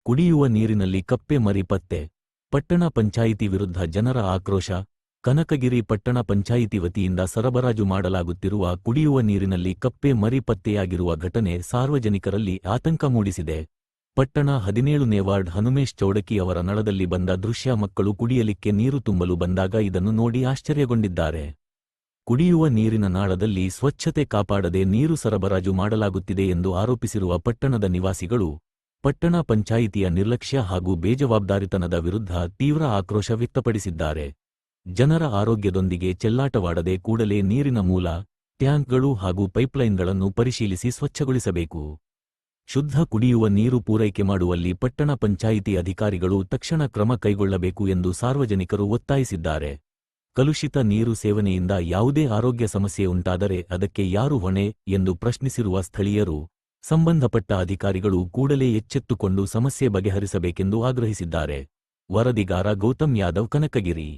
ಕುಡಿಯುವ ನೀರಿನಲ್ಲಿ ಕಪ್ಪೆ ಮರಿ ಪತ್ತೆ. ಪಟ್ಟಣ ಪಂಚಾಯಿತಿ ವಿರುದ್ಧ ಜನರ ಆಕ್ರೋಶ. ಕನಕಗಿರಿ ಪಟ್ಟಣ ಪಂಚಾಯಿತಿ ವತಿಯಿಂದ ಸರಬರಾಜು ಮಾಡಲಾಗುತ್ತಿರುವ ಕುಡಿಯುವ ನೀರಿನಲ್ಲಿ ಕಪ್ಪೆ ಮರಿ ಪತ್ತೆಯಾಗಿರುವ ಘಟನೆ ಸಾರ್ವಜನಿಕರಲ್ಲಿ ಆತಂಕ ಮೂಡಿಸಿದೆ. ಪಟ್ಟಣ 17ನೇ ವಾರ್ಡ್ ಹನುಮೇಶ್ ಚೌಡಕಿ ಅವರ ನಳದಲ್ಲಿ ಬಂದ ದೃಶ್ಯ. ಮಕ್ಕಳು ಕುಡಿಯಲಿಕ್ಕೆ ನೀರು ತುಂಬಲು ಬಂದಾಗ ಇದನ್ನು ನೋಡಿ ಆಶ್ಚರ್ಯಗೊಂಡಿದ್ದಾರೆ. ಕುಡಿಯುವ ನೀರಿನ ನಾಳದಲ್ಲಿ ಸ್ವಚ್ಛತೆ ಕಾಪಾಡದೆ ನೀರು ಸರಬರಾಜು ಮಾಡಲಾಗುತ್ತಿದೆ ಎಂದು ಆರೋಪಿಸಿರುವ ಪಟ್ಟಣದ ನಿವಾಸಿಗಳು ಪಟ್ಟಣ ಪಂಚಾಯಿತಿಯ ನಿರ್ಲಕ್ಷ್ಯ ಹಾಗೂ ಬೇಜವಾಬ್ದಾರಿತನದ ವಿರುದ್ಧ ತೀವ್ರ ಆಕ್ರೋಶ ವ್ಯಕ್ತಪಡಿಸಿದ್ದಾರೆ. ಜನರ ಆರೋಗ್ಯದೊಂದಿಗೆ ಚೆಲ್ಲಾಟವಾಡದೆ ಕೂಡಲೇ ನೀರಿನ ಮೂಲ, ಟ್ಯಾಂಕ್ಗಳು ಹಾಗೂ ಪೈಪ್ಲೈನ್ಗಳನ್ನು ಪರಿಶೀಲಿಸಿ ಸ್ವಚ್ಛಗೊಳಿಸಬೇಕು. ಶುದ್ಧ ಕುಡಿಯುವ ನೀರು ಪೂರೈಕೆ ಮಾಡುವಲ್ಲಿ ಪಟ್ಟಣ ಪಂಚಾಯಿತಿ ಅಧಿಕಾರಿಗಳು ತಕ್ಷಣ ಕ್ರಮ ಕೈಗೊಳ್ಳಬೇಕು ಎಂದು ಸಾರ್ವಜನಿಕರು ಒತ್ತಾಯಿಸಿದ್ದಾರೆ. ಕಲುಷಿತ ನೀರು ಸೇವನೆಯಿಂದ ಯಾವುದೇ ಆರೋಗ್ಯ ಸಮಸ್ಯೆ ಉಂಟಾದರೆ ಅದಕ್ಕೆ ಯಾರು ಹೊಣೆ ಎಂದು ಪ್ರಶ್ನಿಸಿರುವ ಸ್ಥಳೀಯರು ಸಂಬಂಧಪಟ್ಟ ಅಧಿಕಾರಿಗಳು ಕೂಡಲೇ ಎಚ್ಚೆತ್ತುಕೊಂಡು ಸಮಸ್ಯೆ ಬಗೆಹರಿಸಬೇಕೆಂದು ಆಗ್ರಹಿಸಿದ್ದಾರೆ. ವರದಿಗಾರ ಗೌತಮ್ ಯಾದವ್, ಕನಕಗಿರಿ.